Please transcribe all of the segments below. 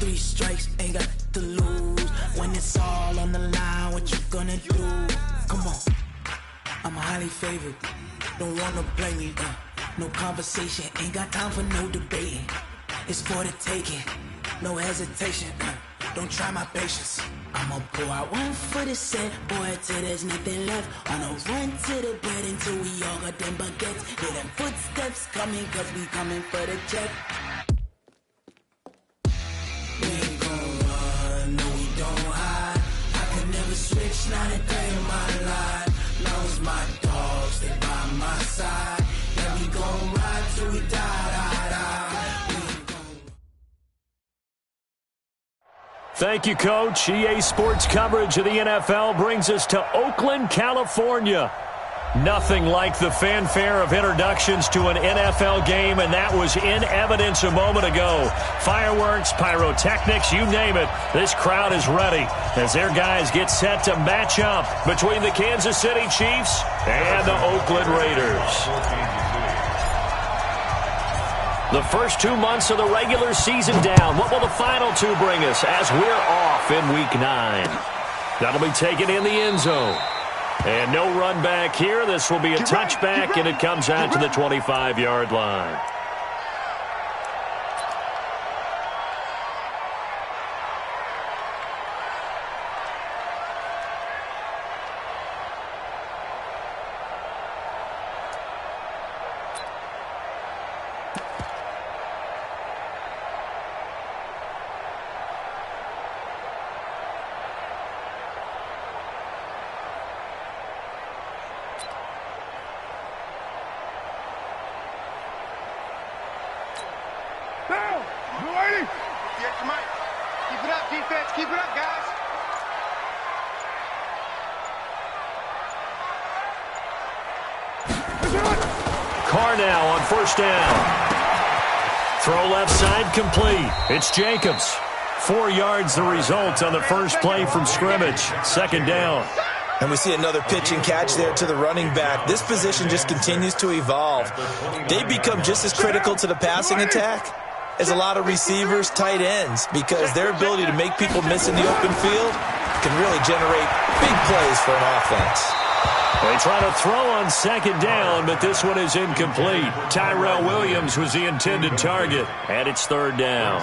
3 strikes, ain't got to lose. When it's all on the line, what you gonna do? Come on, I'm highly favored. Don't wanna blame me, no conversation, ain't got time for no debating. It's for the taking, no hesitation, don't try my patience. I'ma pull out one for the set, boy, till there's nothing left. On a run to the bread until we all got them baguettes. Hear them footsteps coming, cause we coming for the check. We ain't gon' run, no we don't hide. I can never switch, not a day in my life. Long as my dogs, they by my side. Yeah, we gon' ride till we die. Thank you, Coach. EA Sports coverage of the NFL brings us to Oakland, California. Nothing like the fanfare of introductions to an NFL game, and that was in evidence a moment ago. Fireworks, pyrotechnics, you name it. This crowd is ready as their guys get set to match up between the Kansas City Chiefs and the Oakland Raiders. The first 2 months of the regular season down. What will the final 2 bring us as we're off in Week 9? That'll be taken in the end zone. And no run back here. This will be a touchback, and it comes out to the 25-yard line. Keep it up, guys. Carr now on first down. Throw left side complete. It's Jacobs. 4 yards the result on the first play from scrimmage. Second down. And we see another pitch and catch there to the running back. This position just continues to evolve. They become just as critical to the passing attack as a lot of receivers, tight ends, because their ability to make people miss in the open field can really generate big plays for an offense. They try to throw on second down, but this one is incomplete. Tyrell Williams was the intended target, and it's third down.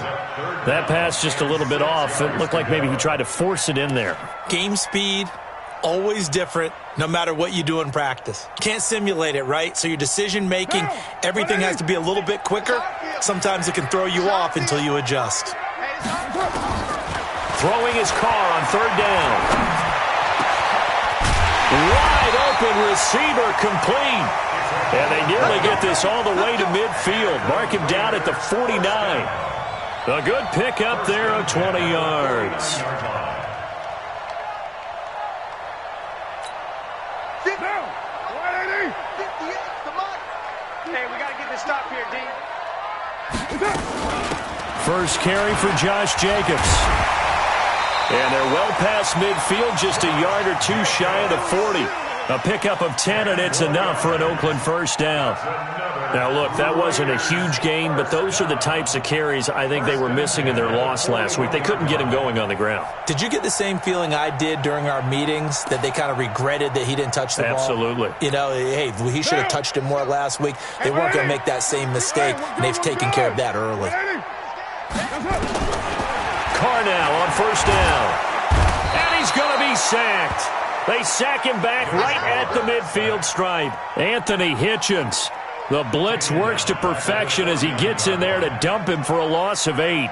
That pass just a little bit off. It looked like maybe he tried to force it in there. Game speed, always different, no matter what you do in practice. Can't simulate it, right? So your decision-making, everything has to be a little bit quicker. Sometimes it can throw you off until you adjust. Throwing his Carr on third down. Wide open receiver complete. And they nearly get this all the way to midfield. Mark him down at the 49. A good pickup there of 20 yards. Hey, we got to get this stop here, D. First carry for Josh Jacobs. And they're well past midfield, just a yard or two shy of the 40. A pickup of 10, and it's enough for an Oakland first down. Now, look, that wasn't a huge gain, but those are the types of carries I think they were missing in their loss last week. They couldn't get him going on the ground. Did you get the same feeling I did during our meetings, that they kind of regretted that he didn't touch the ball? Absolutely. You know, hey, he should have touched it more last week. They weren't going to make that same mistake, and they've taken care of that early. Carr now on first down. And he's going to be sacked. They sack him back right at the midfield stripe. Anthony Hitchens. The blitz works to perfection as he gets in there to dump him for a loss of 8.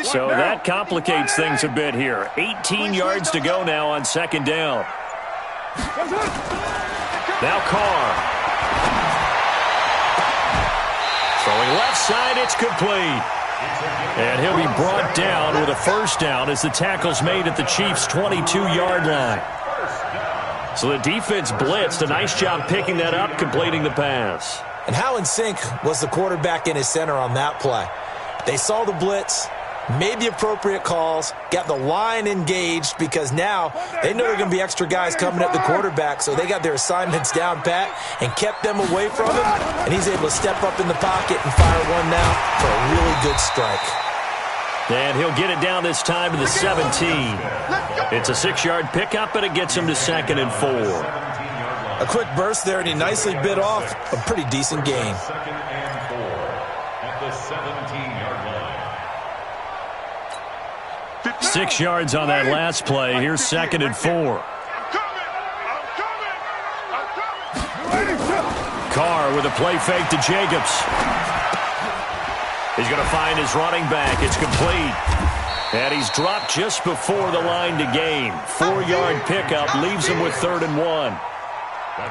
So that complicates things a bit here. 18 yards to go now on second down. Now Carr. Throwing left side, it's complete. And he'll be brought down with a first down as the tackle's made at the Chiefs' 22-yard line. So the defense blitzed. A nice job picking that up, completing the pass. And how in sync was the quarterback and his center on that play? They saw the blitz, made the appropriate calls, got the line engaged because now they know there are going to be extra guys coming at the quarterback, so they got their assignments down pat and kept them away from him, and he's able to step up in the pocket and fire one now for a really good strike. And he'll get it down this time to the 17. It's a 6-yard pickup, and it gets him to 2nd and 4. A quick burst there, and he nicely bit off a pretty decent gain. 6 yards on that last play. Here's 2nd and 4. Carr with a play fake to Jacobs. He's going to find his running back. It's complete. And he's dropped just before the line to gain. 4-yard pickup leaves him with 3rd and 1.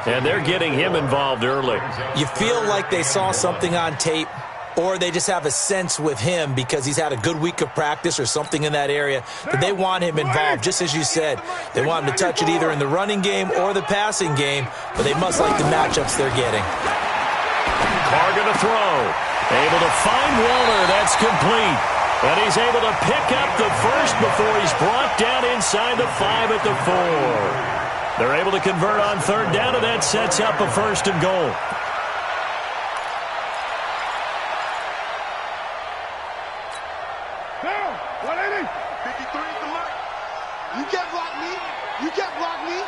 And they're getting him involved early. You feel like they saw something on tape, or they just have a sense with him because he's had a good week of practice or something in that area that they want him involved, just as you said. They want him to touch it either in the running game or the passing game, but they must like the matchups they're getting. Carr going to throw. Able to find Waller. That's complete. And he's able to pick up the first before he's brought down inside the 5 at the 4. They're able to convert on 3rd down, and that sets up a 1st and goal. You can't block me. You can't block me.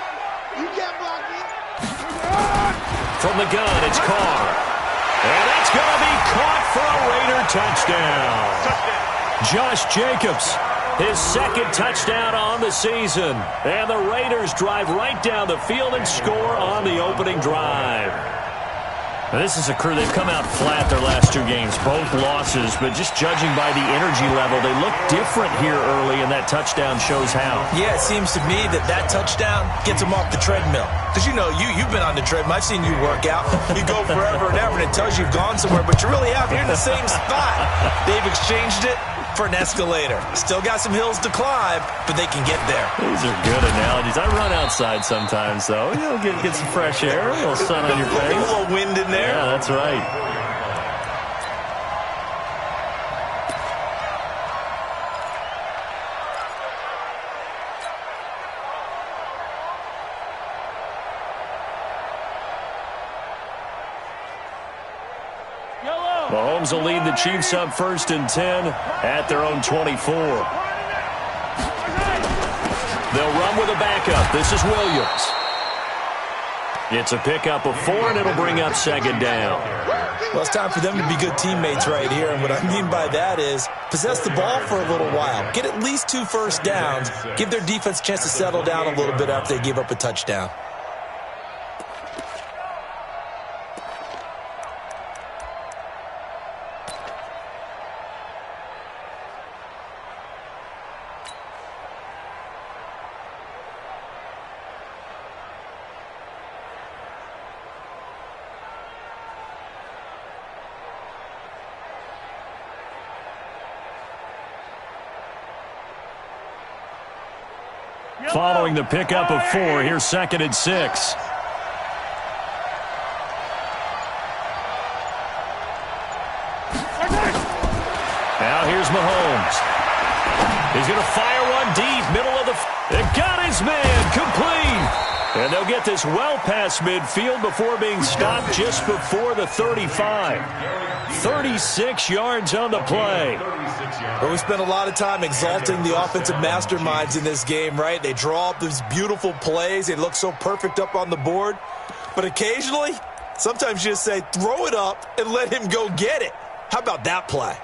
You can't block me. From the gun, it's Carr. And that's going to be caught for a Raider touchdown. Josh Jacobs, his 2nd touchdown on the season. And the Raiders drive right down the field and score on the opening drive. Now, this is a crew, they've come out flat their last 2 games, both losses, but just judging by the energy level, they look different here early, and that touchdown shows how. Yeah, it seems to me that touchdown gets them off the treadmill. Because, you've been on the treadmill. I've seen you work out. You go forever and ever, and it tells you you've gone somewhere, but you really have. You're in the same spot. They've exchanged it for an escalator. Still got some hills to climb, but they can get there. These are good analogies. I run outside sometimes, though. Get some fresh air, a little sun on your face. A little wind in there. Yeah, that's right. Mahomes will lead the Chiefs up 1st and 10 at their own 24. They'll run with a backup. This is Williams. It's a pickup of 4, and it'll bring up 2nd down. Well, it's time for them to be good teammates right here, and what I mean by that is possess the ball for a little while. Get at least 2 first downs. Give their defense a chance to settle down a little bit after they give up a touchdown. Following the pickup of 4, here's 2nd and 6. Now here's Mahomes. He's going to fire one deep, middle of the... It got his man, complete. And they'll get this well past midfield before being stopped just before the 35. 36 yards on the play. Well, we spent a lot of time exalting the offensive masterminds in this game, right? They draw up these beautiful plays. They look so perfect up on the board. But occasionally, sometimes you just say, throw it up and let him go get it. How about that play?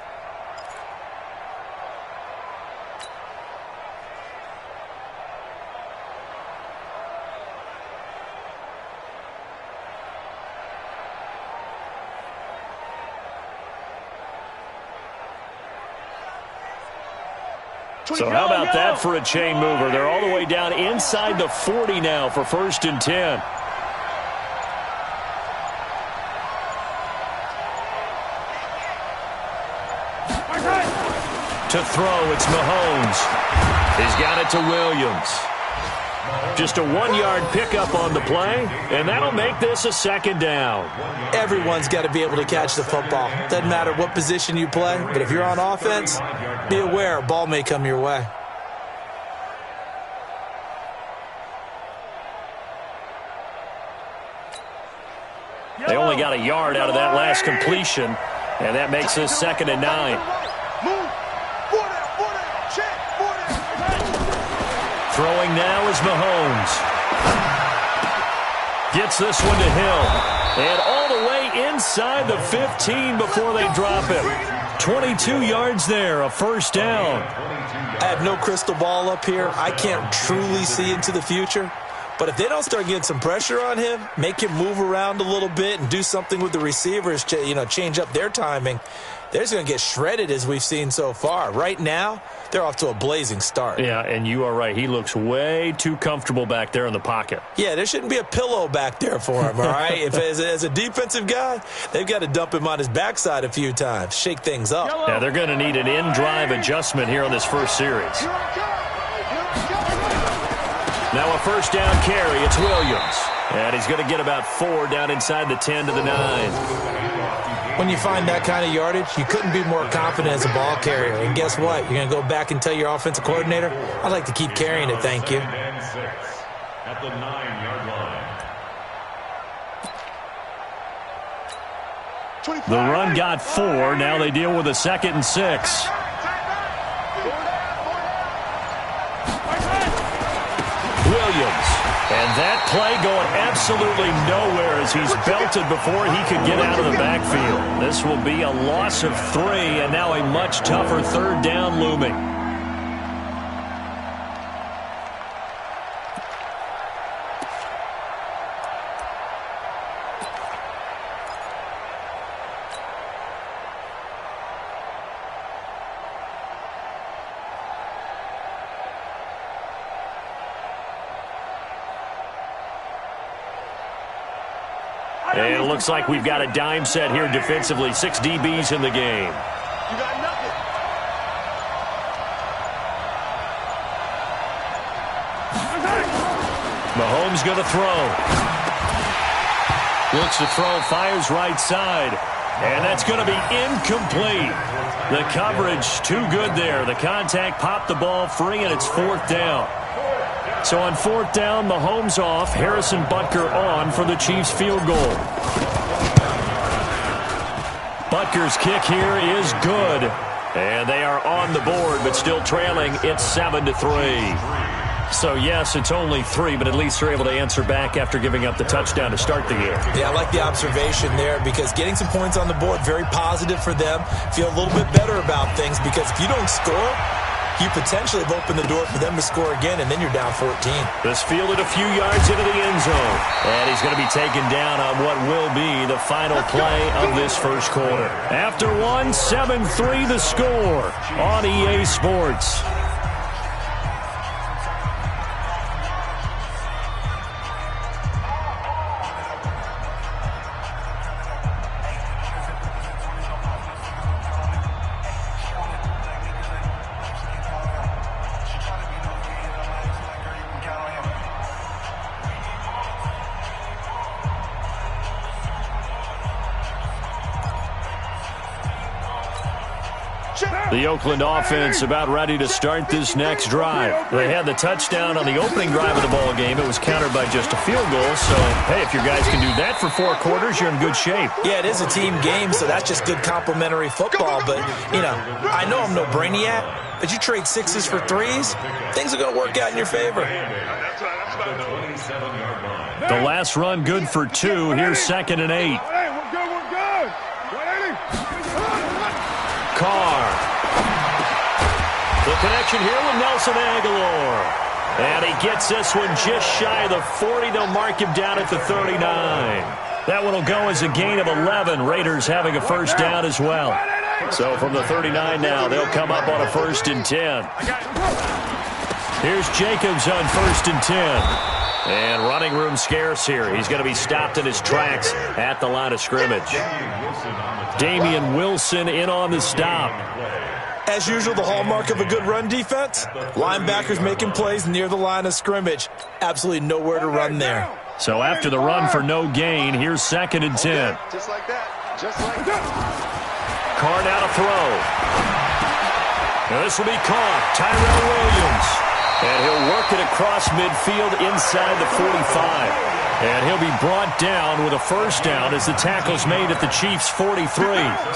So how about that for a chain mover? They're all the way down inside the 40 now for 1st and 10. To throw, it's Mahomes. He's got it to Williams. Just a 1-yard pickup on the play, and that'll make this a 2nd down. Everyone's got to be able to catch the football. Doesn't matter what position you play, but if you're on offense, be aware a ball may come your way. They only got a yard out of that last completion, and that makes this 2nd and 9. Throwing now is Mahomes. Gets this one to Hill. And all the way inside the 15 before they drop him. 22 yards there, a 1st down. I have no crystal ball up here. I can't truly see into the future. But if they don't start getting some pressure on him, make him move around a little bit and do something with the receivers, change up their timing, they're just going to get shredded as we've seen so far. Right now, they're off to a blazing start. Yeah, and you are right. He looks way too comfortable back there in the pocket. Yeah, there shouldn't be a pillow back there for him, all right? If as a defensive guy, they've got to dump him on his backside a few times, shake things up. Yeah, they're going to need an in-drive adjustment here on this first series. Now a 1st down carry. It's Williams. And he's going to get about 4 down inside the 10 to the 9. When you find that kind of yardage, you couldn't be more confident as a ball carrier. And guess what? You're going to go back and tell your offensive coordinator, I'd like to keep carrying it, thank you. At the 9-yard line. The run got 4. Now they deal with a 2nd and 6. Williams. And that play going absolutely nowhere as he's belted before he could get out of the backfield. This will be a loss of 3, and now a much tougher 3rd down looming. And it looks like we've got a dime set here defensively. 6 DBs in the game. You got nothing. Mahomes going to throw. Looks to throw, fires right side. And that's going to be incomplete. The coverage too good there. The contact popped the ball free, and it's 4th down. So on 4th down, Mahomes off, Harrison Butker on for the Chiefs field goal. Butker's kick here is good. And they are on the board, but still trailing. It's 7-3. So, yes, it's only 3, but at least they're able to answer back after giving up the touchdown to start the game. Yeah, I like the observation there because getting some points on the board, very positive for them. Feel a little bit better about things because if you don't score, you potentially have opened the door for them to score again, and then you're down 14. This fielded a few yards into the end zone. And he's going to be taken down on what will be the final play of this first quarter. After 7-3 the score on EA Sports. The Oakland offense about ready to start this next drive. They had the touchdown on the opening drive of the ball game. It was countered by just a field goal. So, hey, if your guys can do that for 4 quarters, you're in good shape. Yeah, it is a team game, so that's just good complimentary football. But, I know I'm no brainiac, but you trade 6s for 3s, things are going to work out in your favor. The last run good for 2. Here's 2nd and 8. We're good. Carr. The connection here with Nelson Aguilar. And he gets this one just shy of the 40. They'll mark him down at the 39. That one will go as a gain of 11. Raiders having a first down as well. So from the 39 now, they'll come up on a 1st and 10. Here's Jacobs on 1st and 10. And running room scarce here. He's going to be stopped in his tracks at the line of scrimmage. Damian Wilson in on the stop. As usual, the hallmark of a good run defense, linebackers making plays near the line of scrimmage. Absolutely nowhere to run there. So after the run for no gain, here's 2nd and 10. Just like that. Just like that. Carr now to throw. This will be caught. Tyrell Williams. And he'll work it across midfield inside the 45. And he'll be brought down with a first down as the tackle's made at the Chiefs' 43.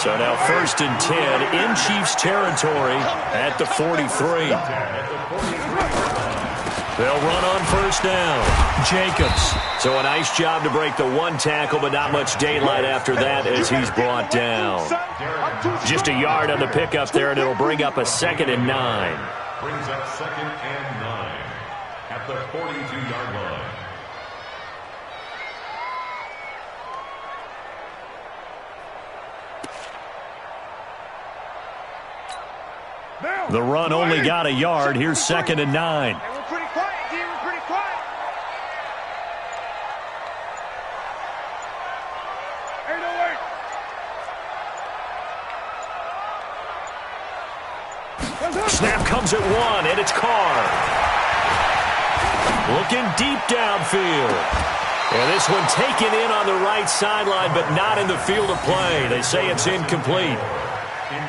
So now 1st and 10 in Chiefs territory at the 43. They'll run on first down. Jacobs. So a nice job to break the one tackle, but not much daylight after that as he's brought down. Just a yard on the pickup there, and it'll bring up a 2nd and 9. Brings up 2nd and 9 at the 42-yard line. The run only got a yard. Here's 2nd and 9. Hey, we're pretty quiet, D. We're pretty quiet. Hey, no way. Snap comes at 1, and it's Carr. Looking deep downfield. And this one taken in on the right sideline, but not in the field of play. They say it's incomplete.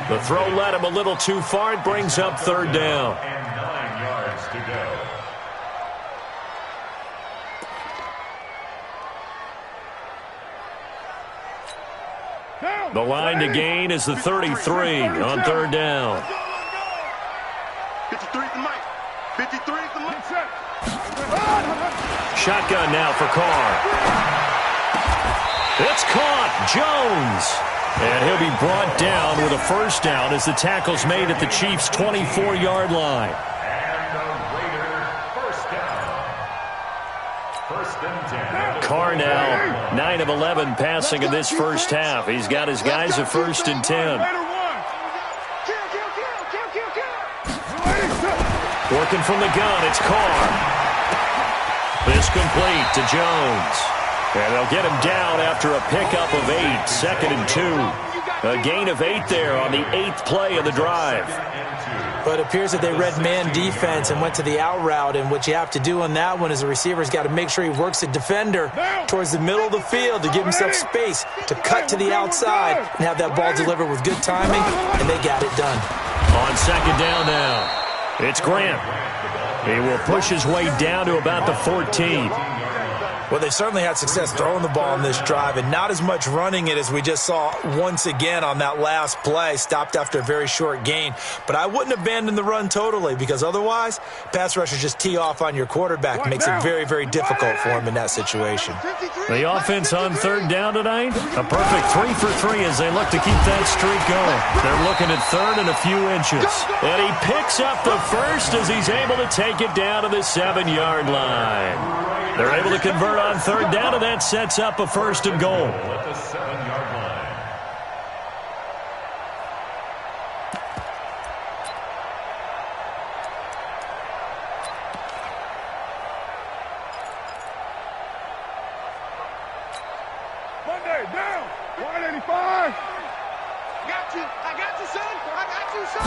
The throw led him a little too far. It brings up 3rd down. And 9 yards to go. The line to gain is the 33 on 3rd down. 53 is the mic. 53 is the mic. Shotgun now for Carr. It's caught. Jones. And he'll be brought down with a first down as the tackle's made at the Chiefs' 24-yard line. And the Raiders first down. 1st and 10. Carr now 9 of 11 passing in this first half. He's got his guys at 1st and 10. Working from the gun, it's Carr. This complete to Jones. And they'll get him down after a pickup of 8, 2nd and 2. A gain of 8 there on the 8th play of the drive. But it appears that they read man defense and went to the out route, and what you have to do on that one is the receiver's got to make sure he works the defender towards the middle of the field to give himself space to cut to the outside and have that ball delivered with good timing, and they got it done. On 2nd down now, it's Grant. He will push his way down to about the 14. Well, they certainly had success throwing the ball in this drive and not as much running it as we just saw once again on that last play. Stopped after a very short gain. But I wouldn't abandon the run totally because otherwise, pass rushers just tee off on your quarterback. Makes it very, very difficult for him in that situation. The offense on 3rd down tonight, a perfect 3 for 3 as they look to keep that streak going. They're looking at 3rd and a few inches. And he picks up the first as he's able to take it down to the 7-yard line. They're able to convert on 3rd down, and that sets up a 1st and goal. At the 7-yard line. Monday, down. 185. Got you. I got you, son. I got you, son.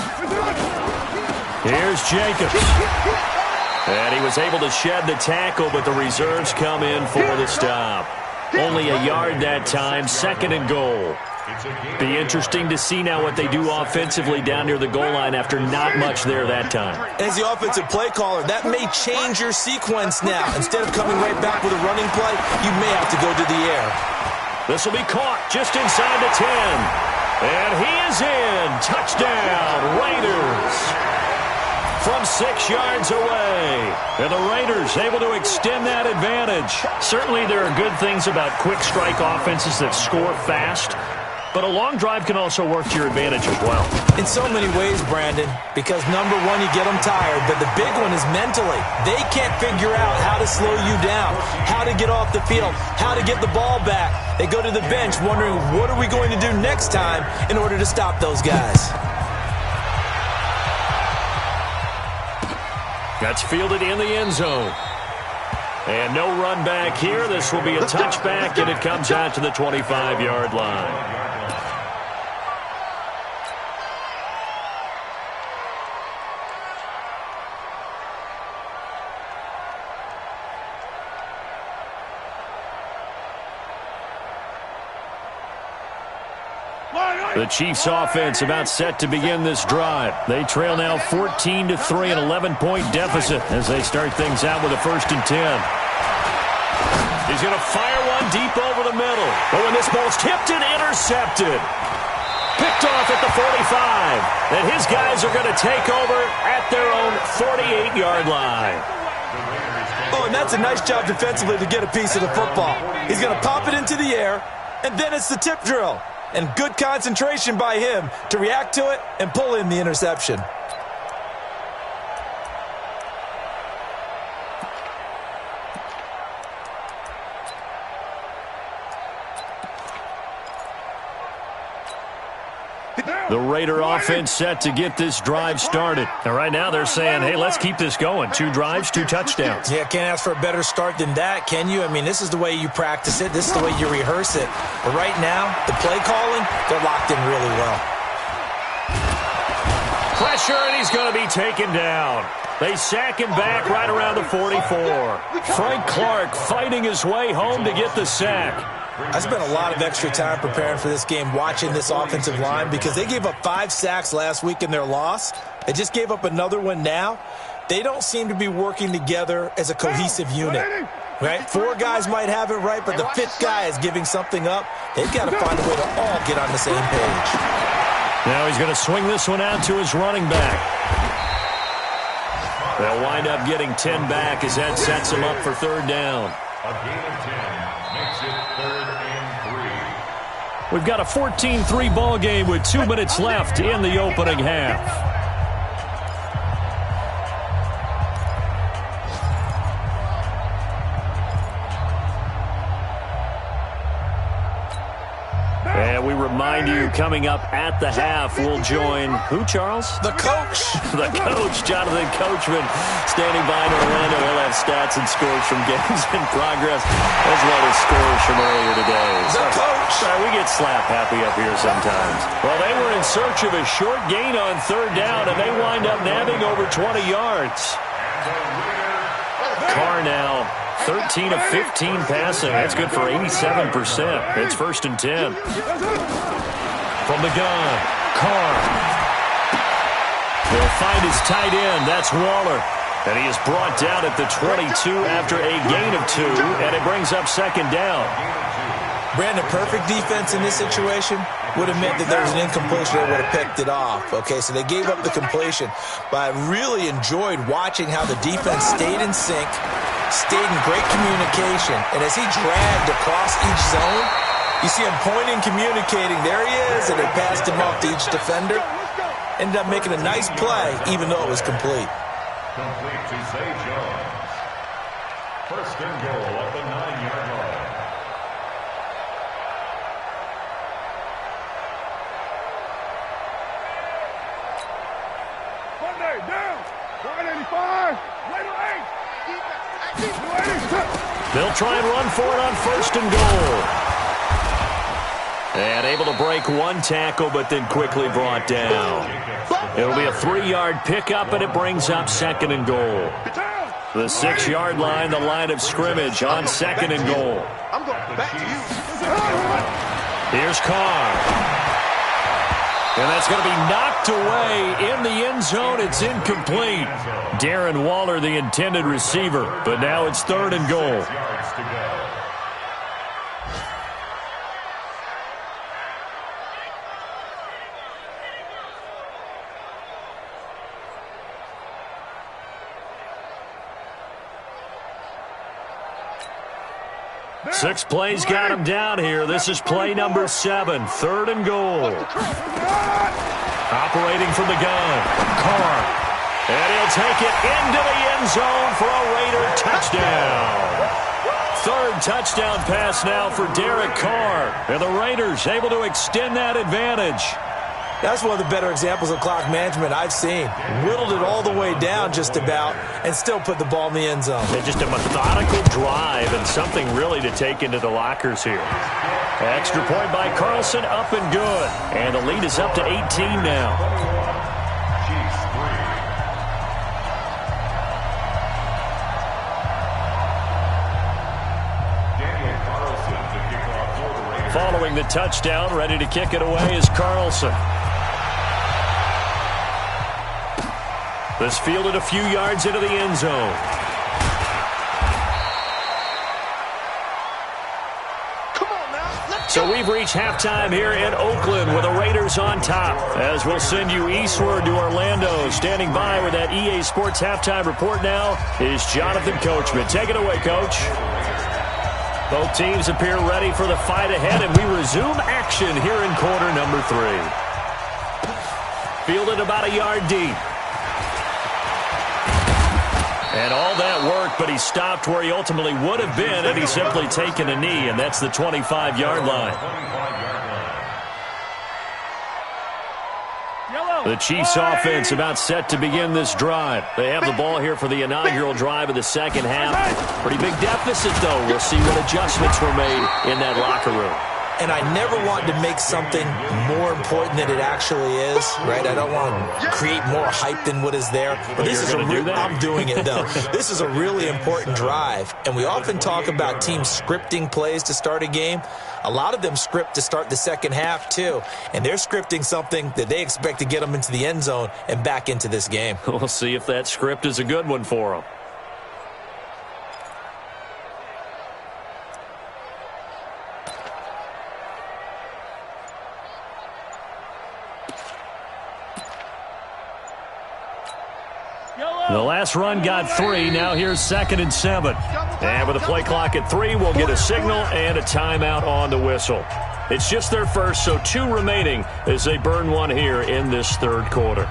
Here's Jacobs. And he was able to shed the tackle, but the reserves come in for the stop. Only a yard that time, 2nd and goal. Be interesting to see now what they do offensively down near the goal line after not much there that time. As the offensive play caller, that may change your sequence now. Instead of coming right back with a running play, you may have to go to the air. This will be caught just inside the 10. And he is in. Touchdown, Raiders. From 6 yards away. And the Raiders able to extend that advantage. Certainly there are good things about quick strike offenses that score fast, but a long drive can also work to your advantage as well. In so many ways, Brandon, because number one, you get them tired, but the big one is mentally. They can't figure out how to slow you down, how to get off the field, how to get the ball back. They go to the bench wondering, what are we going to do next time in order to stop those guys? That's fielded in the end zone. And no run back here. This will be a touchback, and it comes out to the 25-yard line. The Chiefs offense about set to begin this drive. They trail now 14-3, an 11-point deficit as they start things out with a 1st and 10. He's going to fire one deep over the middle. Oh, and this ball's tipped and intercepted. Picked off at the 45. And his guys are going to take over at their own 48-yard line. Oh, and that's a nice job defensively to get a piece of the football. He's going to pop it into the air, and then it's the tip drill. And good concentration by him to react to it and pull in the interception. The Raider offense set to get this drive started. And right now they're saying, hey, let's keep this going. 2 drives, 2 touchdowns. Yeah, can't ask for a better start than that, can you? I mean, this is the way you practice it. This is the way you rehearse it. But right now, the play calling, they're locked in really well. Pressure, and he's going to be taken down. They sack him back right around the 44. Frank Clark fighting his way home to get the sack. I spent a lot of extra time preparing for this game watching this offensive line because they gave up 5 sacks last week in their loss. They just gave up another one now. They don't seem to be working together as a cohesive unit. Right? 4 guys might have it right, but the 5th guy is giving something up. They've got to find a way to all get on the same page. Now he's going to swing this one out to his running back. They'll wind up getting 10 back as that sets him up for 3rd down. A gain of 10 makes it 3rd and 3. We've got a 14-3 ball game with 2 minutes left in the opening half. And we remind you, coming up at the half, we'll join who, Charles? The coach. The coach, Jonathan Coachman, standing by in Orlando. He'll have stats and scores from games in progress, as well as scores from earlier today. The coach. We get slap happy up here sometimes. Well, they were in search of a short gain on 3rd down, and they wind up nabbing over 20 yards. Carr now 13 of 15 passing. That's good for 87%. It's 1st and 10. From the gun, Carr. He'll find his tight end. That's Waller. And he is brought down at the 22 after a gain of 2, and it brings up 2nd down. Brandon, perfect defense in this situation would have meant that there was an incompletion. They would have picked it off. Okay, so they gave up the completion. But I really enjoyed watching how the defense stayed in sync, stayed in great communication. And as he dragged across each zone, you see him pointing, communicating. There he is, and they passed him off to each defender. Ended up making a nice play, even though it was complete. Complete to Zay Jones. 1st and goal at the 9-yard line. Monday, down. 185. Later 8. They'll try and run for it on 1st and goal. And able to break 1 tackle, but then quickly brought down. It'll be a 3-yard pickup, and it brings up 2nd and goal. The 6-yard line, the line of scrimmage on 2nd and goal. I'm going back to you. Here's Carr. And that's going to be knocked away in the end zone. It's incomplete. Darren Waller, the intended receiver, but now it's 3rd and goal. Six plays got him down here. This is play number 7, 3rd and goal. Operating from the gun, Carr. And he'll take it into the end zone for a Raider touchdown. 3rd touchdown pass now for Derek Carr. And the Raiders able to extend that advantage. That's one of the better examples of clock management I've seen. Whittled it all the way down just about and still put the ball in the end zone. And just a methodical drive and something really to take into the lockers here. Extra point by Carlson, up and good. And the lead is up to 18 now. Following the touchdown, ready to kick it away is Carlson. This fielded a few yards into the end zone. So we've reached halftime here in Oakland with the Raiders on top. As we'll send you eastward to Orlando. Standing by with that EA Sports halftime report now is Jonathan Coachman. Take it away, Coach. Both teams appear ready for the fight ahead, and we resume action here in quarter number 3. Fielded about a yard deep. And all that work, but he stopped where he ultimately would have been had he simply taken a knee, and that's the 25-yard line. The Chiefs offense about set to begin this drive. They have the ball here for the inaugural drive of the second half. Pretty big deficit, though. We'll see what adjustments were made in that locker room. And I never want to make something more important than it actually is, right? I don't want to create more hype than what is there. But this is I'm doing it, though. This is a really important drive. And we often talk about teams scripting plays to start a game. A lot of them script to start the second half, too. And they're scripting something that they expect to get them into the end zone and back into this game. We'll see if that script is a good one for them. The last run got 3. Now here's 2nd and 7. And with a play clock at 3, we'll get a signal and a timeout on the whistle. It's just their first, so 2 remaining as they burn one here in this third quarter.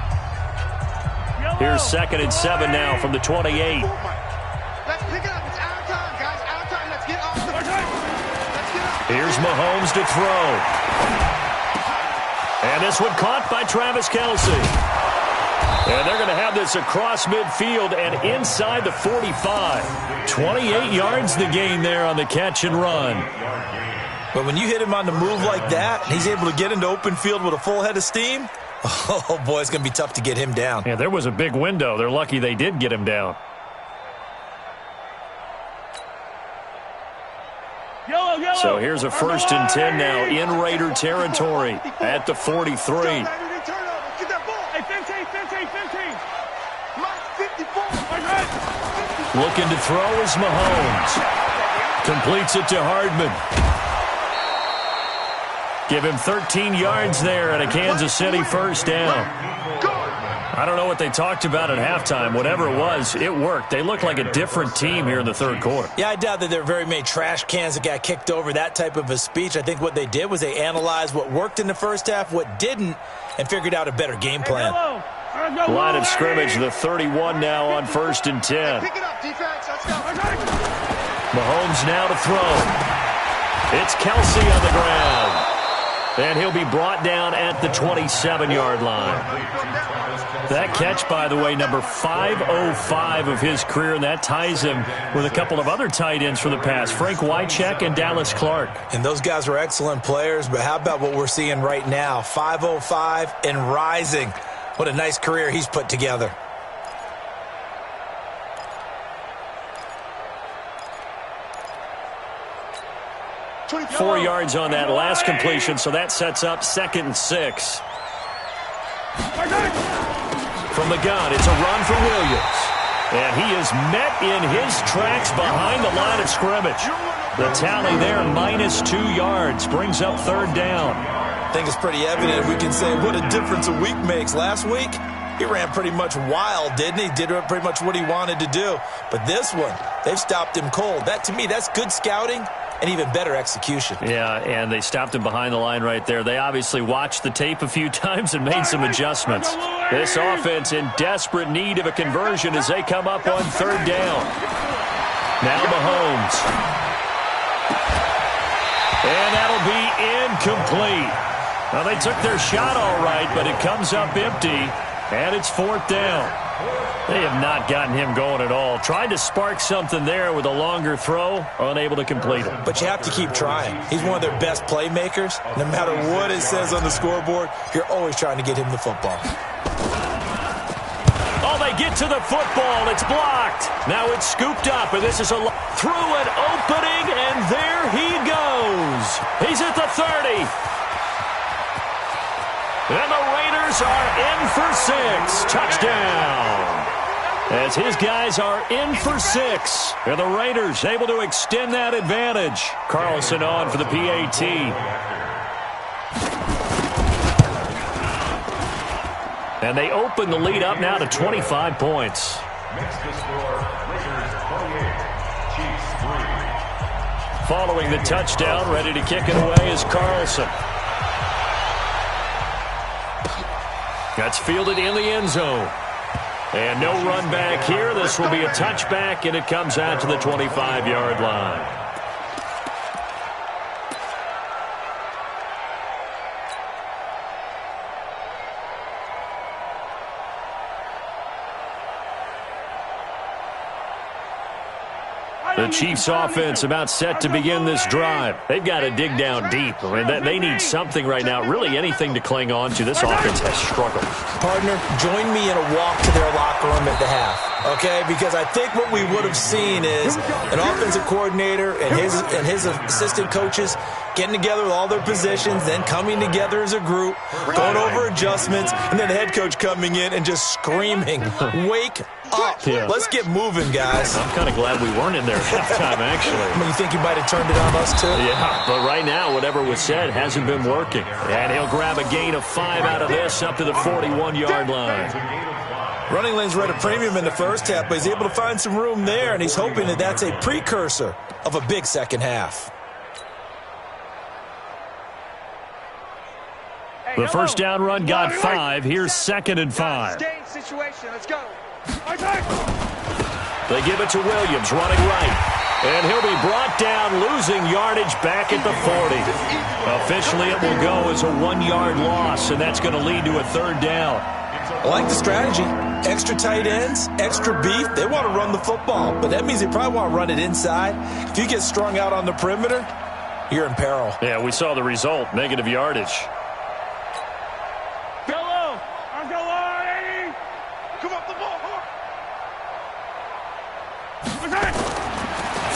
Here's 2nd and 7 now from the 28. Let's pick it up. It's our time, guys. Our time. Let's get off the field. Here's Mahomes to throw. And this one caught by Travis Kelce. And they're going to have this across midfield and inside the 45. 28 yards the gain there on the catch and run. But when you hit him on the move like that, and he's able to get into open field with a full head of steam, oh, boy, it's going to be tough to get him down. Yeah, there was a big window. They're lucky they did get him down. So here's a 1st and 10 now in Raider territory at the 43. Looking to throw is Mahomes. Completes it to Hardman. Give him 13 yards there and a Kansas City first down. I don't know what they talked about at halftime. Whatever it was, it worked. They look like a different team here in the third quarter. Yeah, I doubt that there are very many trash cans that got kicked over, that type of a speech. I think what they did was they analyzed what worked in the first half, what didn't, and figured out a better game plan. Line of scrimmage, the 31 now on 1st and 10. Pick it up, defense. Let's go. Mahomes now to throw. It's Kelce on the ground. And he'll be brought down at the 27-yard line. That catch, by the way, number 505 of his career, and that ties him with a couple of other tight ends for the past, Frank Wycheck and Dallas Clark. And those guys were excellent players, but how about what we're seeing right now? 505 and rising. What a nice career he's put together. Four yards on that last completion, so that sets up 2nd and 6. From the gun, it's a run for Williams. And he is met in his tracks behind the line of scrimmage. The tally there, -2 yards, brings up 3rd down. I think it's pretty evident. We can say what a difference a week makes. Last week, he ran pretty much wild, didn't he? Did pretty much what he wanted to do. But this one, they've stopped him cold. That, to me, that's good scouting and even better execution. Yeah, and they stopped him behind the line right there. They obviously watched the tape a few times and made some adjustments. This offense in desperate need of a conversion as they come up on 3rd down. Now Mahomes. And that'll be incomplete. Now, they took their shot all right, but it comes up empty, and it's 4th down. They have not gotten him going at all. Tried to spark something there with a longer throw, unable to complete it. But you have to keep trying. He's one of their best playmakers. No matter what it says on the scoreboard, you're always trying to get him the football. Oh, they get to the football. It's blocked. Now it's scooped up, and this is through an opening, and there he goes. He's at the 30. And the Raiders are in for 6. Touchdown. As his guys are in for 6. And the Raiders able to extend that advantage. Carlson on for the PAT. And they open the lead up now to 25 points. Makes the score, Raiders 28, Chiefs 3. Following the touchdown, ready to kick it away is Carlson. That's fielded in the end zone. And no run back here. This will be a touchback, and it comes out to the 25-yard line. The Chiefs offense about set to begin this drive. They've got to dig down deep. I mean, they need something right now, really anything to cling on to. This offense has struggled. Partner, join me in a walk to their locker room at the half, okay? Because I think what we would have seen is an offensive coordinator and his assistant coaches getting together with all their positions, then coming together as a group, going over adjustments, and then the head coach coming in and just screaming, wake up. Yeah. Let's get moving, guys. I'm kind of glad we weren't in there at halftime, actually. I mean, you think you might have turned it on us, too? Yeah, but right now, whatever was said hasn't been working. And he'll grab a gain of 5 out of this up to the 41-yard line. Running lanes were at a premium in the first half, but he's able to find some room there, and he's hoping that that's a precursor of a big second half. The first down run got 5. Here's 2nd and 5. Let's go. They give it to Williams, running right. And he'll be brought down, losing yardage back at the 40. Officially, it will go as a 1-yard loss, and that's going to lead to a 3rd down. I like the strategy. Extra tight ends, extra beef. They want to run the football, but that means they probably want to run it inside. If you get strung out on the perimeter, you're in peril. Yeah, we saw the result, negative yardage.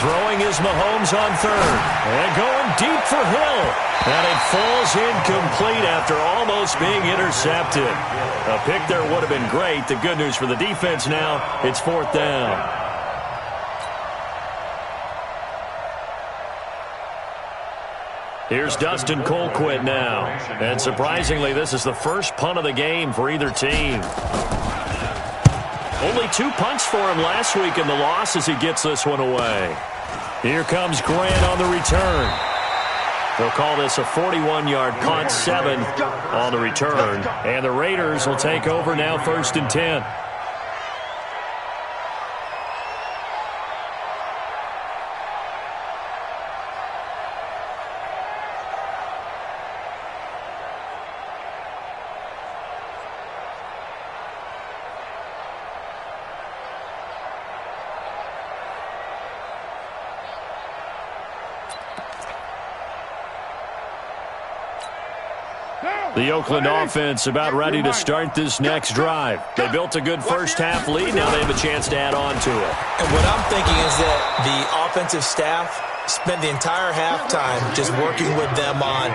Throwing is Mahomes on 3rd. And going deep for Hill. And it falls incomplete after almost being intercepted. A pick there would have been great. The good news for the defense now, it's 4th down. Here's Dustin Colquitt now. And surprisingly, this is the first punt of the game for either team. Only 2 punts for him last week in the loss as he gets this one away. Here comes Grant on the return. They'll call this a 41-yard punt, 7 on the return. And the Raiders will take over now, 1st and 10. The Oakland offense about ready to start this next drive. They built a good first half lead. Now they have a chance to add on to it. And what I'm thinking is that the offensive staff spent the entire halftime just working with them on,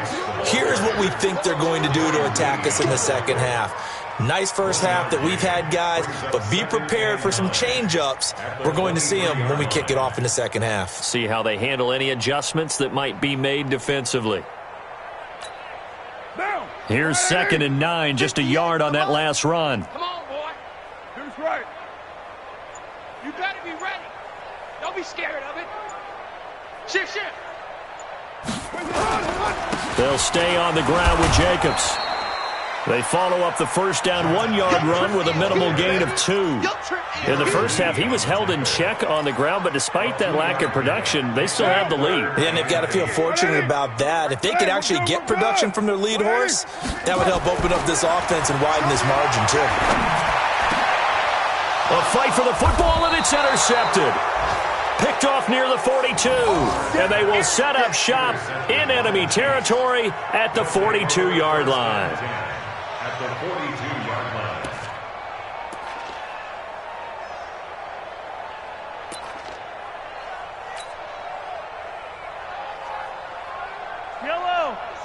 here's what we think they're going to do to attack us in the second half. Nice first half that we've had, guys, but be prepared for some change-ups. We're going to see them when we kick it off in the second half. See how they handle any adjustments that might be made defensively. Here's 2nd and 9, just a yard on that last run. Come on, boy. Who's right? You better be ready. Don't be scared of it. Shift. They'll stay on the ground with Jacobs. They follow up the first down 1-yard run with a minimal gain of 2. In the first half, he was held in check on the ground, but despite that lack of production, they still have the lead. And they've got to feel fortunate about that. If they could actually get production from their lead horse, that would help open up this offense and widen this margin, too. A fight for the football, and it's intercepted. Picked off near the 42, and they will set up shop in enemy territory at the 42-yard line. At the 42-yard line.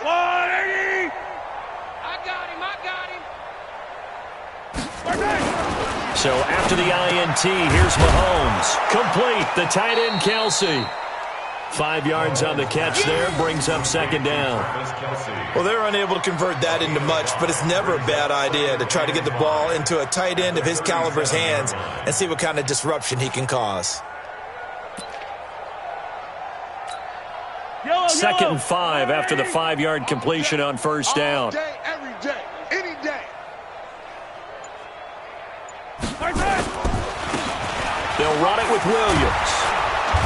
180. I got him. So after the INT, here's Mahomes. Complete. The tight end, Kelsey. 5 yards on the catch there, brings up second down. Well, they're unable to convert that into much, but it's never a bad idea to try to get the ball into a tight end of his caliber's hands and see what kind of disruption he can cause. Second and 5 after the 5-yard completion on first down. All day, every day, any day. They'll run it with Williams.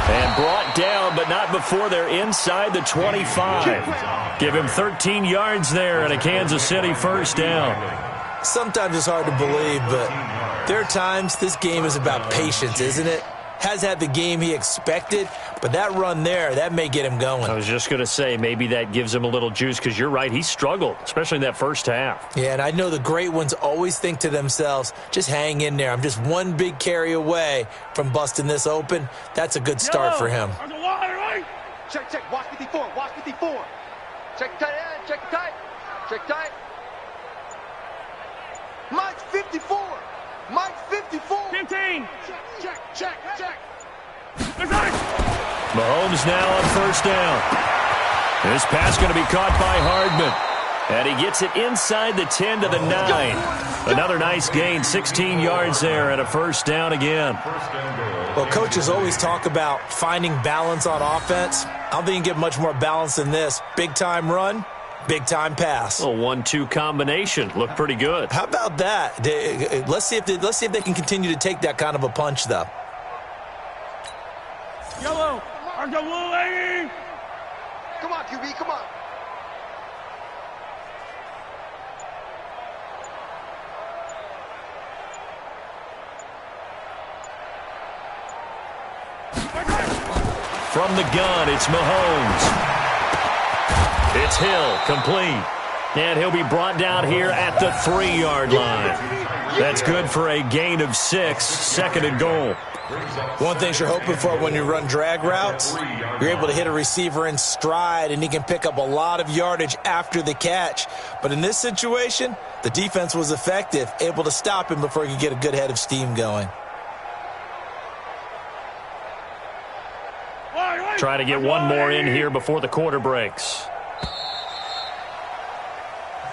And brought down, but not before they're inside the 25. Give him 13 yards there and a Kansas City first down. Sometimes it's hard to believe, but there are times this game is about patience, isn't it? Has had the game he expected, but that run there, that may get him going. I was just going to say, maybe that gives him a little juice, because you're right, he struggled, especially in that first half. Yeah, and I know the great ones always think to themselves, just hang in there. I'm just one big carry away from busting this open. That's a good start for him. Check, check. Watch 54. Watch 54. Check tight end. Check tight. Check tight. Mike's 54. Mike's 54. 15. Check. Mahomes now on first down. This pass going to be caught by Hardman. And he gets it inside the 10 to the 9. Another nice gain, 16 yards there, and a first down again. Well, coaches always talk about finding balance on offense. I don't think you can get much more balance than this. Big-time run, big-time pass. A 1-2 combination. Looked pretty good. How about that? Let's see if they can continue to take that kind of a punch, though. Yellow. Argo blue 80. Come on, QB. Come on. From the gun, it's Mahomes. It's Hill, complete. And he'll be brought down here at the 3-yard line. That's good for a gain of 6, second and goal. One thing you're hoping for when you run drag routes, you're able to hit a receiver in stride, and he can pick up a lot of yardage after the catch. But in this situation, the defense was effective, able to stop him before he could get a good head of steam going. Try to get one more in here before the quarter breaks.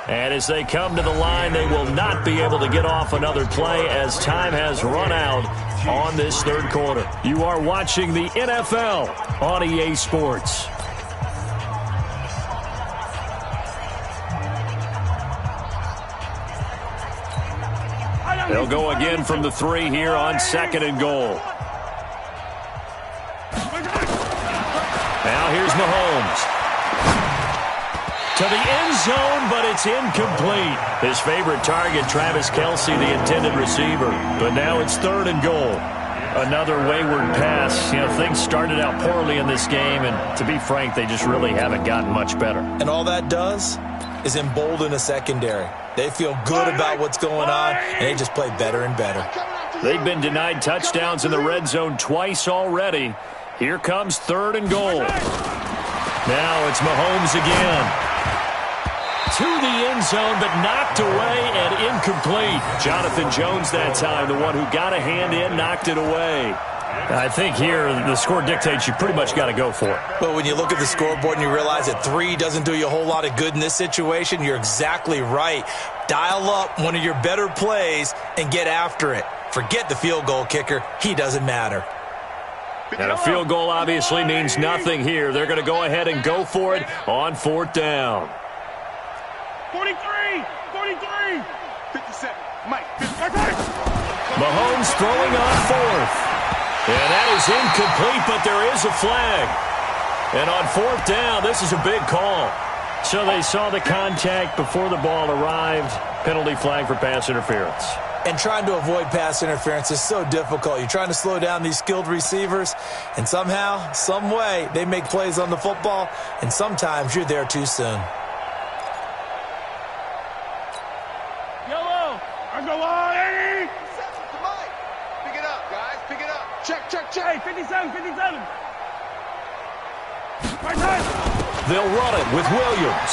And as they come to the line, they will not be able to get off another play as time has run out on this third quarter. You are watching the NFL on EA Sports. They'll go again from the 3 here on second and goal. Now here's Mahomes. To the end zone, but it's incomplete. His favorite target, Travis Kelce, the intended receiver. But now it's third and goal. Another wayward pass. You know, things started out poorly in this game, and to be frank, they just really haven't gotten much better. And all that does is embolden a secondary. They feel good about what's going on, and they just play better and better. They've been denied touchdowns in the red zone twice already. Here comes third and goal. Now it's Mahomes again. To the end zone, but knocked away and incomplete. Jonathan Jones that time, the one who got a hand in, knocked it away. I think here the score dictates you pretty much got to go for it. But when you look at the scoreboard and you realize that 3 doesn't do you a whole lot of good in this situation, you're exactly right. Dial up one of your better plays and get after it. Forget the field goal kicker. He doesn't matter. And a field goal obviously means nothing here. They're going to go ahead and go for it on fourth down. 43. 57. Mike. 55. Mahomes throwing on fourth. And that is incomplete, but there is a flag. And on fourth down, this is a big call. So they saw the contact before the ball arrived. Penalty flag for pass interference. And trying to avoid pass interference is so difficult. You're trying to slow down these skilled receivers, and somehow, some way, they make plays on the football, and sometimes you're there too soon. Yellow. Argo 80. To Mike. Pick it up, guys. Pick it up. Check. Hey, 57. Right side. They'll run it with Williams.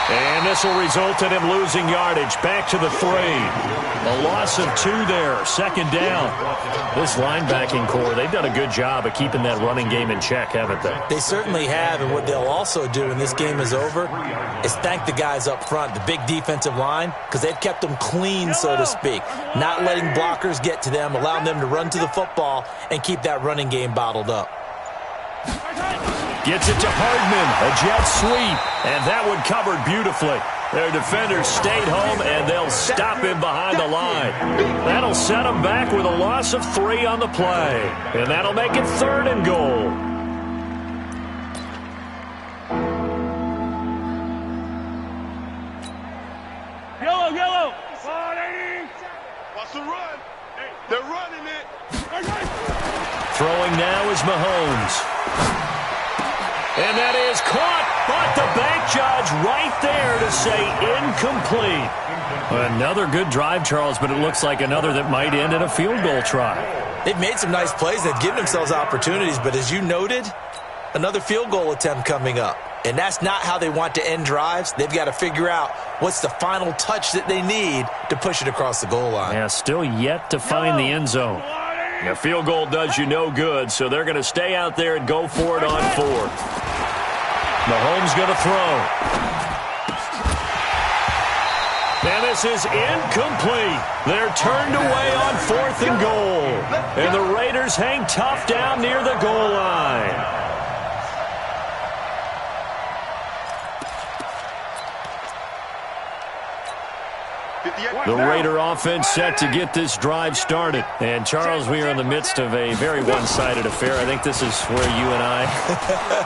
And this will result in him losing yardage. Back to the 3. A loss of 2 there. Second down. This linebacking core, they've done a good job of keeping that running game in check, haven't they? They certainly have, and what they'll also do when this game is over is thank the guys up front, the big defensive line, because they've kept them clean, so to speak. Not letting blockers get to them, allowing them to run to the football and keep that running game bottled up. Gets it to Hardman, a jet sweep, and that one covered beautifully. Their defenders stayed home, and they'll stop him behind the line. That'll set him back with a loss of 3 on the play, and that'll make it 3rd and goal. Yellow. 180. Watch the run. They're running it. Throwing now is Mahomes. And that is caught, but the bank judge right there to say incomplete. Another good drive, Charles, but it looks like another that might end in a field goal try. They've made some nice plays. They've given themselves opportunities, but as you noted, another field goal attempt coming up. And that's not how they want to end drives. They've got to figure out what's the final touch that they need to push it across the goal line. Yeah, still yet to find the end zone. A field goal does you no good, so they're going to stay out there and go for it on 4th. Mahomes going to throw. And this is incomplete. They're turned away on 4th and goal. And the Raiders hang tough down near the goal line. The Raider offense set to get this drive started. And, Charles, we are in the midst of a very one-sided affair. I think this is where you and I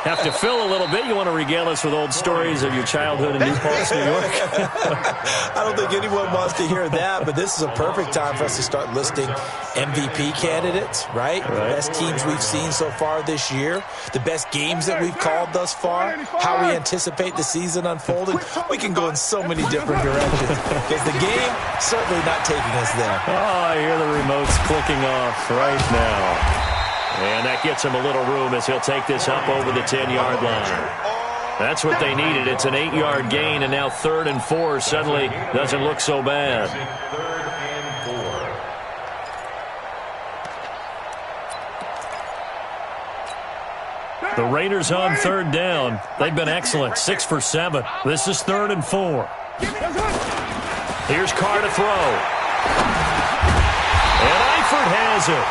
have to fill a little bit. You want to regale us with old stories of your childhood in New Paltz, New York? I don't think anyone wants to hear that, but this is a perfect time for us to start listing MVP candidates, right? The best teams we've seen so far this year, the best games that we've called thus far, how we anticipate the season unfolding. We can go in so many different directions because the game certainly not taking us there. Oh, I hear the remotes clicking off right now. And that gets him a little room as he'll take this up over the 10-yard line. That's what they needed. It's an 8-yard gain, and now 3rd and 4 suddenly doesn't look so bad. The Raiders on 3rd down. They've been excellent. 6 for 7. This is 3rd and 4. Here's Carr to throw. And Eifert has it.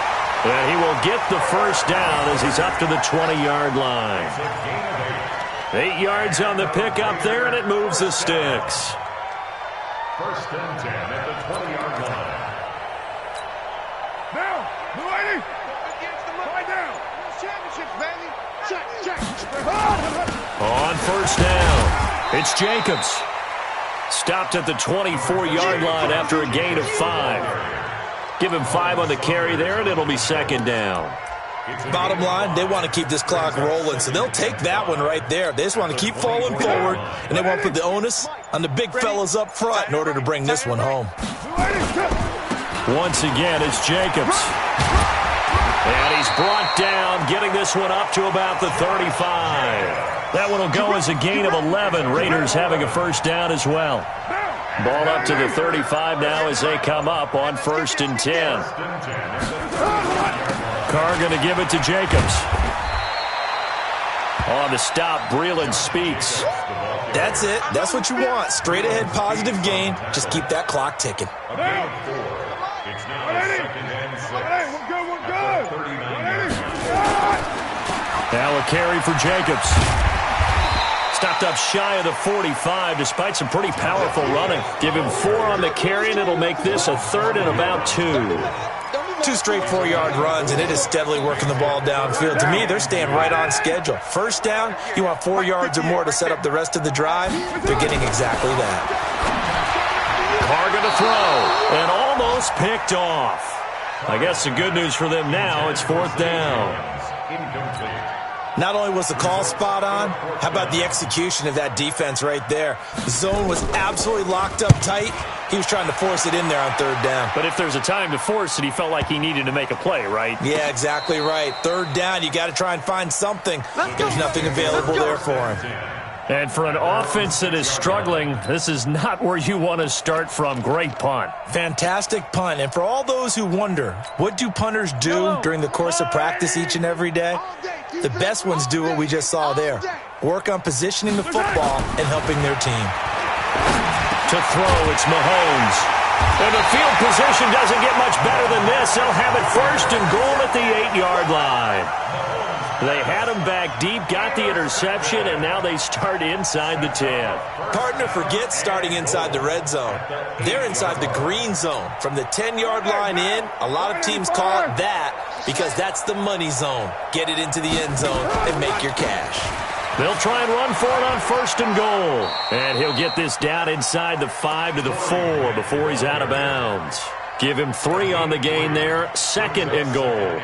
And he will get the first down as he's up to the 20-yard line. 8 yards on the pickup there, and it moves the sticks. 1st and 10 at the 20-yard line. Down. Blue 80. Right down. Championships, baby. Check. On 1st down, it's Jacobs. Stopped at the 24-yard line after a gain of 5. Give him 5 on the carry there, and it'll be 2nd down. Bottom line, they want to keep this clock rolling, so they'll take that one right there. They just want to keep falling forward, and they want to put the onus on the big fellas up front in order to bring this one home. Once again, it's Jacobs. And he's brought down, getting this one up to about the 35. That one will go as a gain of 11. Raiders having a first down as well. Ball up to the 35 now as they come up on 1st and 10. Carr going to give it to Jacobs. On the stop, Breeland speaks. That's it. That's what you want. Straight ahead, positive gain. Just keep that clock ticking. It's now 2nd and 6. Now a carry for Jacobs. Stopped up shy of the 45 despite some pretty powerful running. Give him 4 on the carry, and it'll make this a 3rd and about 2. 2 straight 4-yard runs, and it is steadily working the ball downfield. To me, they're staying right on schedule. First down, you want 4 yards or more to set up the rest of the drive. They're getting exactly that. Carr going to throw, and almost picked off. I guess the good news for them now, it's 4th down. Incomplete. Not only was the call spot on, how about the execution of that defense right there? The zone was absolutely locked up tight. He was trying to force it in there on third down. But if there's a time to force it, he felt like he needed to make a play, right? Yeah, exactly right. Third down, you got to try and find something. There's nothing available there for him. And for an offense that is struggling, this is not where you want to start from. Great punt. Fantastic punt. And for all those who wonder, what do punters do during the course of practice each and every day? The best ones do what we just saw there. Work on positioning the football and helping their team. To throw, it's Mahomes. And the field position doesn't get much better than this. They'll have it first and goal at the 8-yard line. They had him back deep, got the interception, and now they start inside the 10. Partner forgets starting inside the red zone. They're inside the green zone. From the 10-yard line in, a lot of teams call it that because that's the money zone. Get it into the end zone and make your cash. They'll try and run for it on first and goal. And he'll get this down inside the 5 to the 4 before he's out of bounds. Give him 3 on the gain there, second and goal.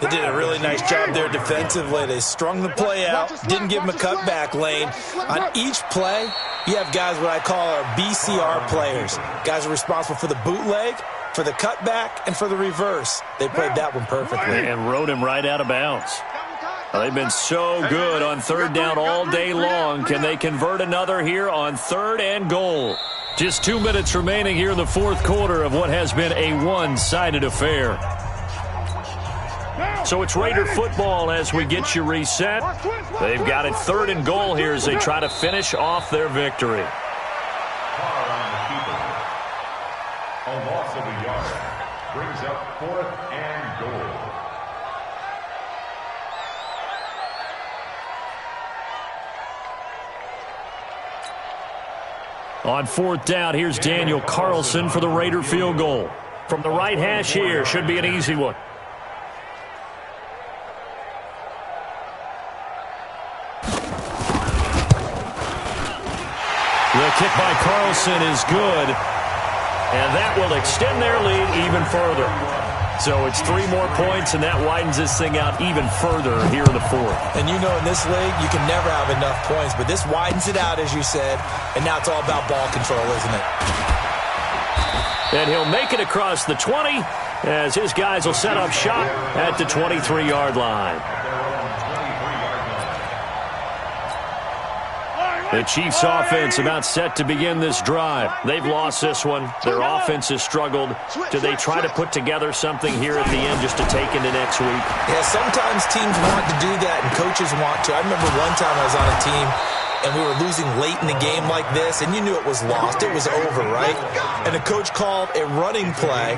They did a really nice job there defensively. They strung the play out, didn't give him a cutback lane. On each play, you have guys what I call our BCR players. Guys are responsible for the bootleg, for the cutback, and for the reverse. They played that one perfectly. And rode him right out of bounds. They've been so good on third down all day long. Can they convert another here on third and goal? Just 2 minutes remaining here in the fourth quarter of what has been a one-sided affair. So it's Raider football as we get you reset. They've got it third and goal here as they try to finish off their victory. A loss of a yard brings up fourth and goal. On fourth down, here's Daniel Carlson for the Raider field goal. From the right hash here, should be an easy one. The kick by Carlson is good, and that will extend their lead even further. So it's 3 more points, and that widens this thing out even further here in the fourth. And you know in this league, you can never have enough points, but this widens it out, as you said, and now it's all about ball control, isn't it? And he'll make it across the 20 as his guys will set up shop at the 23-yard line. The Chiefs offense about set to begin this drive. They've lost this one. Their offense has struggled. Do they try to put together something here at the end just to take into next week? Yeah, sometimes teams want to do that and coaches want to. I remember one time I was on a team and we were losing late in the game like this, and you knew it was lost. It was over, right? And the coach called a running play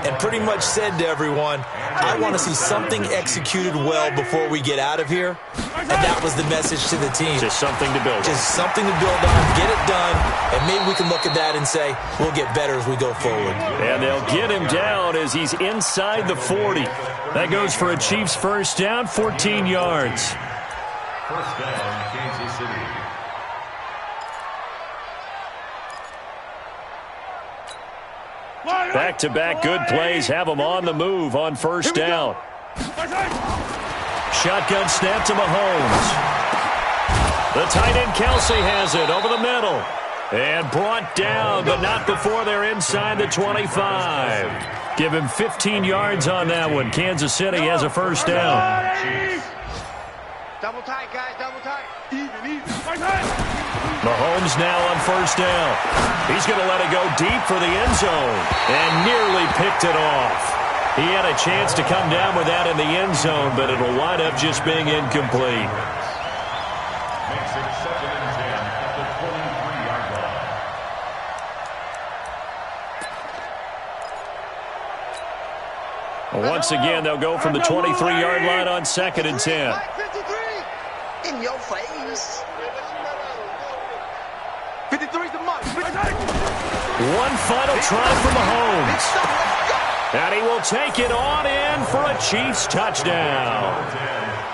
and pretty much said to everyone, I want to see something executed well before we get out of here. And that was the message to the team. Just something to build on. Just something to build on, get it done, and maybe we can look at that and say, we'll get better as we go forward. And they'll get him down as he's inside the 40. That goes for a Chiefs first down, 14 yards. First down, Kansas City. Back-to-back good plays have them on the move on first down. Shotgun snap to Mahomes. The tight end Kelsey has it over the middle. And brought down, but not before they're inside the 25. Give him 15 yards on that one. Kansas City has a first down. Double tight, guys, double tight. Even. Mahomes now on first down. He's going to let it go deep for the end zone and nearly picked it off. He had a chance to come down with that in the end zone, but it'll wind up just being incomplete. Makes it 2nd and 10 at the 23-yard line. Once again, they'll go from the 23-yard line on 2nd and 10. In your face. 53's the mark. One final try for Mahomes. And he will take it on in for a Chiefs touchdown.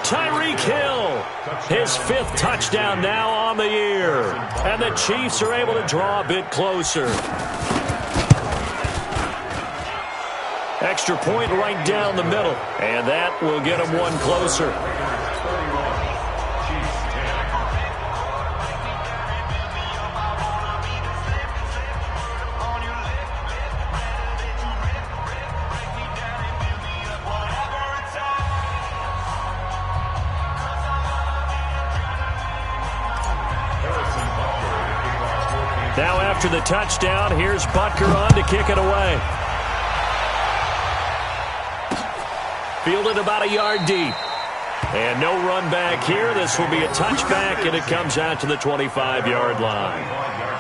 Tyreek Hill, his 5th touchdown now on the year. And the Chiefs are able to draw a bit closer. Extra point right down the middle. And that will get them one closer. Now after the touchdown, here's Butker on to kick it away. Fielded about a yard deep. And no run back here. This will be a touchback, and it comes out to the 25-yard line.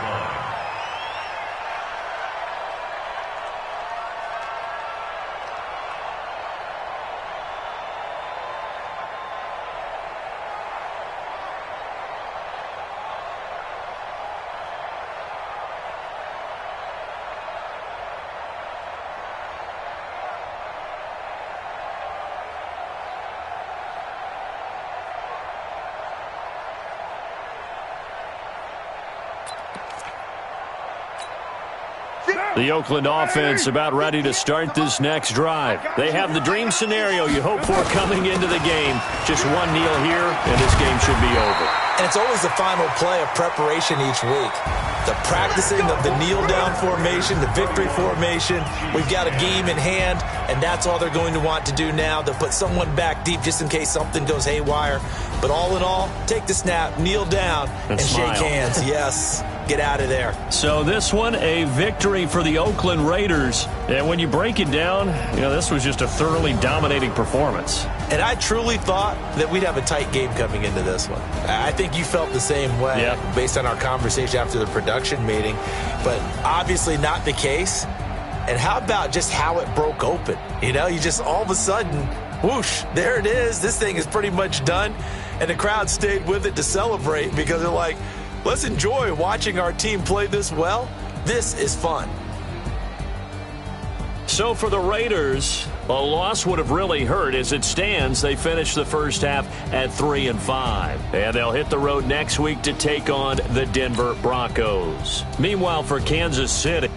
The Oakland offense about ready to start this next drive. They have the dream scenario you hope for coming into the game. Just one kneel here, and this game should be over. And it's always the final play of preparation each week. The practicing of the kneel-down formation, the victory formation. We've got a game in hand, and that's all they're going to want to do now. They'll put someone back deep just in case something goes haywire. But all in all, take the snap, kneel down, and shake hands. Yes. Get out of there. So this one, a victory for the Oakland Raiders. And when you break it down, this was just a thoroughly dominating performance. And I truly thought that we'd have a tight game coming into this one. I think you felt the same way based on our conversation after the production meeting. But obviously not the case. And how about just how it broke open? You just all of a sudden, whoosh, there it is. This thing is pretty much done. And the crowd stayed with it to celebrate because they're like, let's enjoy watching our team play this well. This is fun. So for the Raiders, a loss would have really hurt. As it stands, they finished the first half at 3-5. And they'll hit the road next week to take on the Denver Broncos. Meanwhile, for Kansas City,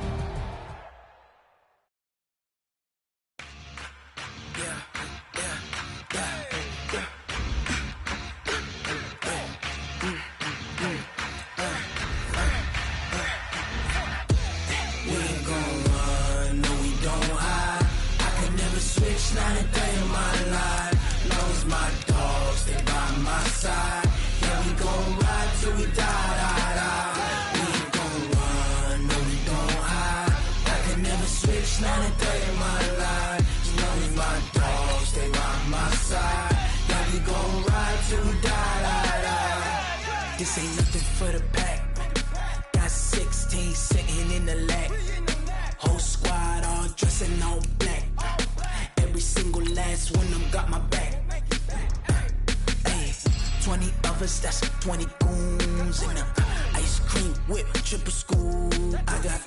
this ain't nothing for the pack. Got 16 sitting in the lap. Whole squad all dressing all black. Every single last one of them got my back. Hey, 20 of us, that's 20 goons in a ice cream whip, triple school. I got